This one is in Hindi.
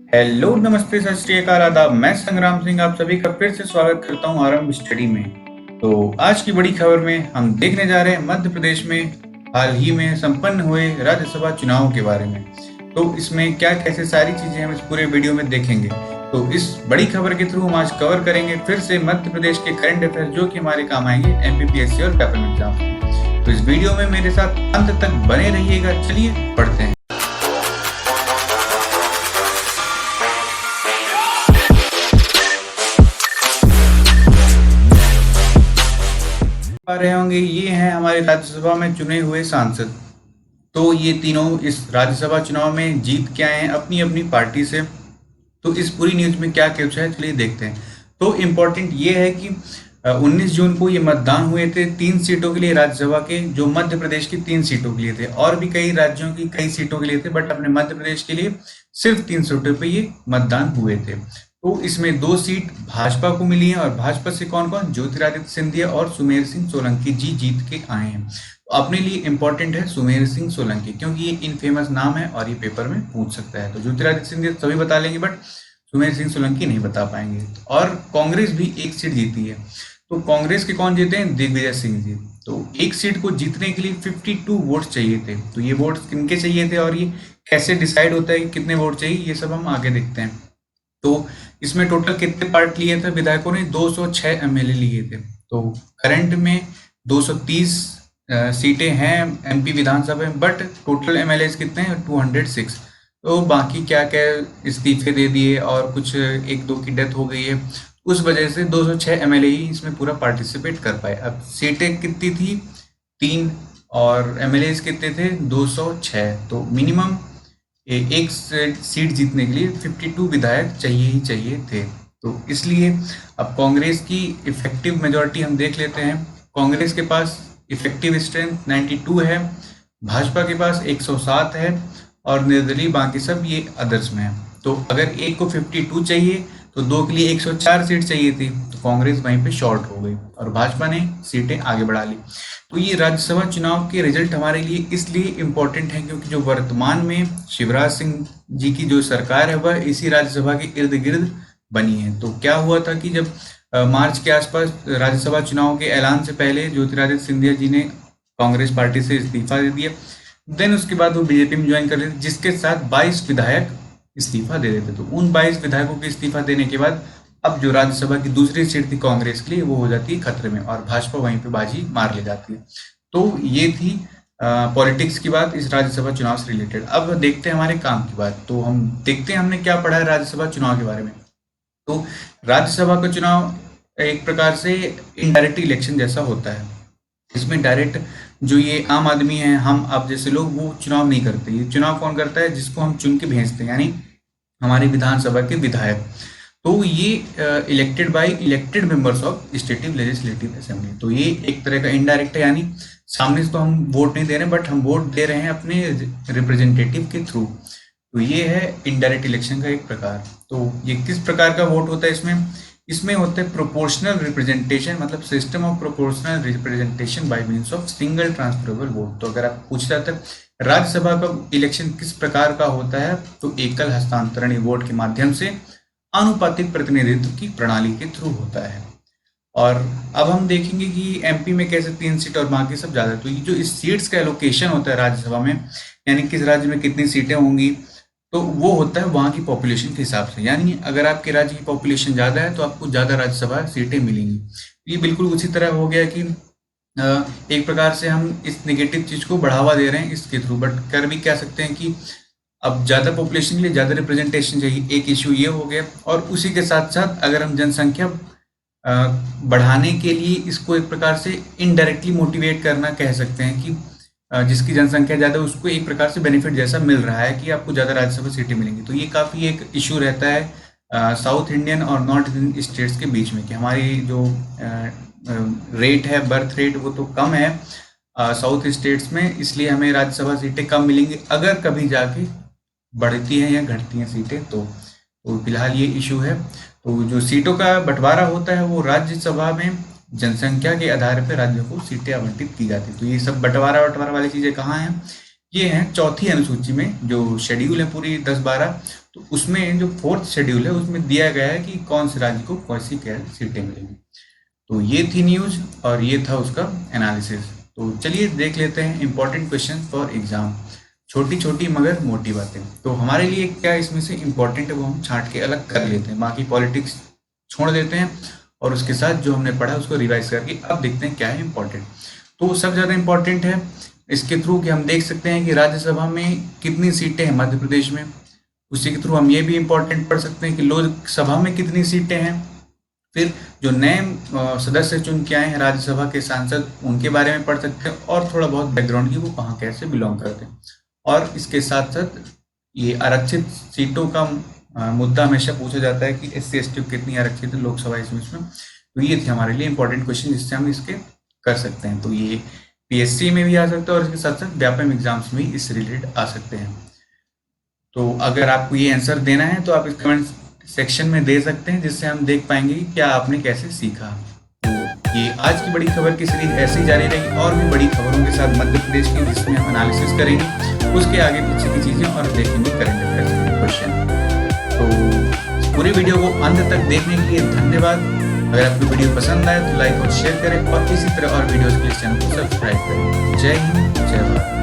हेलो, नमस्ते, सत श्री अकाल, आदाब। मैं संग्राम सिंह आप सभी का फिर से स्वागत करता हूं आरंभ स्टडी में। तो आज की बड़ी खबर में हम देखने जा रहे हैं मध्य प्रदेश में हाल ही में संपन्न हुए राज्यसभा चुनाव के बारे में। तो इसमें क्या कैसे सारी चीजें हम इस पूरे वीडियो में देखेंगे। तो इस बड़ी खबर के थ्रू हम आज कवर करेंगे फिर से मध्य प्रदेश के करंट अफेयर, जो कि हमारे काम आएंगे एमपीपीएससी और पेपर एग्जाम। तो इस वीडियो में मेरे साथ अंत तक बने रहिएगा। चलिए पढ़ते हैं। पा रहे होंगे, ये हैं हमारे राज्यसभा में चुने हुए सांसद। तो ये तीनों इस राज्यसभा चुनाव में जीत के आए हैं अपनी अपनी पार्टी से। तो इस पूरी न्यूज में क्या कुछ है, चलिए देखते हैं। तो इम्पोर्टेंट ये है कि 19 जून को ये मतदान हुए थे 3 सीटों के लिए राज्यसभा के, जो मध्य प्रदेश की 3 सीटों के लिए थे। और भी कई राज्यों की कई सीटों के लिए थे, बट अपने मध्य प्रदेश के लिए सिर्फ 3 सीटों पे ये मतदान हुए थे। तो इसमें 2 सीट भाजपा को मिली है, और भाजपा से कौन कौन, ज्योतिरादित्य सिंधिया और सुमेर सिंह सोलंकी जी जीत के आए हैं। तो अपने लिए इंपॉर्टेंट है सुमेर सिंह सोलंकी, क्योंकि ये इनफेमस नाम है और ये पेपर में पूछ सकता है। तो ज्योतिरादित्य सिंधिया सभी बता लेंगे, बट सुमेर सिंह सोलंकी नहीं बता पाएंगे। और कांग्रेस भी 1 सीट जीती है। तो कांग्रेस के कौन जीते हैं, दिग्विजय सिंह जी। तो 1 सीट को जीतने के लिए 52 वोट चाहिए थे। तो ये वोट किनके चाहिए थे और ये कैसे डिसाइड होता है कि कितने वोट चाहिए, ये सब हम आगे देखते हैं। तो इसमें टोटल कितने पार्ट लिए थे विधायकों ने, 206 एमएलए लिए थे। तो करंट में 230 सीटें हैं एमपी विधानसभा में, बट टोटल एमएलए कितने हैं, 206। तो बाकी क्या क्या इस्तीफे दे दिए और कुछ 1-2 की डेथ हो गई है, उस वजह से 206 एमएलए ही इसमें पूरा पार्टिसिपेट कर पाए। अब सीटें कितनी थी, 3, और एमएलए कितने थे, 206। तो मिनिमम एक सीट जीतने के लिए 52 विधायक चाहिए ही चाहिए थे। तो इसलिए अब कांग्रेस की इफेक्टिव मेजॉरिटी हम देख लेते हैं। कांग्रेस के पास इफेक्टिव स्ट्रेंथ 92 है, भाजपा के पास 107 है, और निर्दलीय बाकी सब ये अदर्स में है। तो अगर एक को 52 चाहिए तो 2 के लिए 104 सीट चाहिए थी। तो कांग्रेस वहीं पे शॉर्ट हो गई और भाजपा ने सीटें आगे बढ़ा ली। तो ये राज्यसभा चुनाव के रिजल्ट हमारे लिए इसलिए इम्पोर्टेंट है क्योंकि जो वर्तमान में शिवराज सिंह जी की जो सरकार है वह इसी राज्यसभा के इर्द गिर्द बनी है। तो क्या हुआ था कि जब मार्च के आसपास राज्यसभा चुनाव के ऐलान से पहले ज्योतिरादित्य सिंधिया जी ने कांग्रेस पार्टी से इस्तीफा दे दिया। देन उसके बाद वो बीजेपी में ज्वाइन कर लेते, जिसके साथ 22 विधायक इस्तीफा दे देते। तो उन 22 विधायकों के इस्तीफा देने के बाद अब जो राज्यसभा की दूसरी सीट थी कांग्रेस के लिए, वो हो जाती है खतरे में और भाजपा वहीं पे बाजी मार ले जाती है। तो ये थी पॉलिटिक्स की बात इस राज्यसभा चुनाव से रिलेटेड। अब देखते हैं हमारे काम की बात। तो हम देखते हैं हमने क्या पढ़ा है राज्यसभा चुनाव के बारे में। तो राज्यसभा का चुनाव एक प्रकार से इनडायरेक्ट इलेक्शन जैसा होता है। इसमें डायरेक्ट जो ये आम आदमी है, हम आप जैसे लोग, वो चुनाव नहीं करते। ये चुनाव कौन करता है, जिसको हम चुन के भेजते हैं, यानी हमारी विधानसभा के विधायक। तो ये elected by elected members of stative legislative assembly. तो ये एक तरह का इनडायरेक्ट है, यानी सामने से तो हम वोट नहीं दे रहे हैं, बट हम वोट दे रहे हैं अपने रिप्रेजेंटेटिव के थ्रू। तो ये है इनडायरेक्ट इलेक्शन का एक प्रकार। तो ये किस प्रकार का वोट होता है इसमें होता है प्रोपोर्शनल रिप्रेजेंटेशन, मतलब system of proportional representation by means of single transferable vote. तो अगर आप पूछ जाते हैं राज्यसभा का इलेक्शन किस प्रकार का होता है, तो एकल हस्तांतरण वोट के माध्यम से आनुपातिक प्रतिनिधित्व की प्रणाली के थ्रू होता है। और अब हम देखेंगे कि एमपी में कैसे 3 सीट और बाकी सब ज्यादा। तो ये जो इस सीट्स का एलोकेशन होता है राज्यसभा में, यानी किस राज्य में कितनी सीटें होंगी, तो वो होता है वहाँ की पॉपुलेशन के हिसाब से। यानी अगर आपके राज्य की पॉपुलेशन ज़्यादा है तो आपको ज़्यादा राज्यसभा सीटें मिलेंगी। ये बिल्कुल उसी तरह हो गया कि एक प्रकार से हम इस नेगेटिव चीज़ को बढ़ावा दे रहे हैं इसके थ्रू, बट कर भी क्या सकते हैं कि अब ज़्यादा पॉपुलेशन के लिए ज़्यादा रिप्रेजेंटेशन चाहिए, एक इशू ये हो गया। और उसी के साथ साथ अगर हम जनसंख्या बढ़ाने के लिए इसको एक प्रकार से इनडायरेक्टली मोटिवेट करना कह सकते हैं कि जिसकी जनसंख्या ज़्यादा उसको एक प्रकार से बेनिफिट जैसा मिल रहा है कि आपको ज़्यादा राज्यसभा सीटें मिलेंगी। तो ये काफ़ी एक इशू रहता है साउथ इंडियन और नॉर्थ इंडियन स्टेट्स के बीच में, कि हमारी जो रेट है, बर्थ रेट, वो तो कम है साउथ स्टेट्स में, इसलिए हमें राज्यसभा सीटें कम मिलेंगी अगर कभी जाके बढ़ती हैं या घटती हैं सीटें। तो फिलहाल ये इशू है। तो जो सीटों का बंटवारा होता है वो राज्यसभा में जनसंख्या के आधार पर राज्यों को सीटें आवंटित की जाती। तो ये सब बंटवारा वाली चीजें कहाँ हैं, ये हैं चौथी अनुसूची में जो शेड्यूल है पूरी 10-12। तो उसमें जो 4th शेड्यूल है उसमें दिया गया है कि कौन से राज्य को कौन सी क्या सीटें मिलेंगी। तो ये थी न्यूज और ये था उसका एनालिसिस। तो चलिए देख लेते हैं इंपॉर्टेंट क्वेश्चन फॉर एग्जाम, छोटी छोटी मगर मोटी बातें। तो हमारे लिए क्या इसमें से इंपॉर्टेंट है वो हम छांट के अलग कर लेते हैं, बाकी पॉलिटिक्स छोड़ देते हैं और उसके साथ जो हमने पढ़ा उसको रिवाइज करके अब देखते हैं क्या है इंपॉर्टेंट। तो सबसे ज़्यादा इंपॉर्टेंट है इसके थ्रू कि हम देख सकते हैं कि राज्यसभा में कितनी सीटें हैं मध्य प्रदेश में। उसी के थ्रू हम ये भी इंपॉर्टेंट पढ़ सकते हैं कि लोकसभा में कितनी सीटें हैं। फिर जो नए सदस्य चुन के आए हैं राज्यसभा के सांसद उनके बारे में पढ़ सकते हैं और थोड़ा बहुत बैकग्राउंड की वो कहाँ कैसे बिलोंग करते हैं। और इसके साथ साथ ये आरक्षित सीटों का मुद्दा हमेशा पूछा जाता है कि SC/ST कितनी आरक्षित है लोकसभा इसमें। तो ये थे हमारे लिए इंपॉर्टेंट क्वेश्चन जिससे हम इसके कर सकते हैं। तो ये PSC में भी आ सकता है और इसके साथ साथ व्यापम एग्जाम्स में इससे रिलेटेड आ सकते हैं। तो अगर आपको ये आंसर देना है तो आप इस कमेंट सेक्शन में दे सकते हैं जिससे हम देख पाएंगे कि क्या आपने कैसे सीखा। तो ये आज की बड़ी खबर की सीरीज ऐसे ही जारी रहेगी और भी बड़ी खबरों के साथ मध्य प्रदेश की, जिसमें हम एनालिसिस करेंगे उसके आगे पीछे की चीजें और देखेंगे करंट अफेयर्स के क्वेश्चन। तो पूरी वीडियो को अंत तक देखने के लिए धन्यवाद। अगर आपको वीडियो पसंद आए तो लाइक और शेयर करें और इसी तरह और वीडियोस के लिए चैनल को सब्सक्राइब करें। जय हिंद, जय भारत।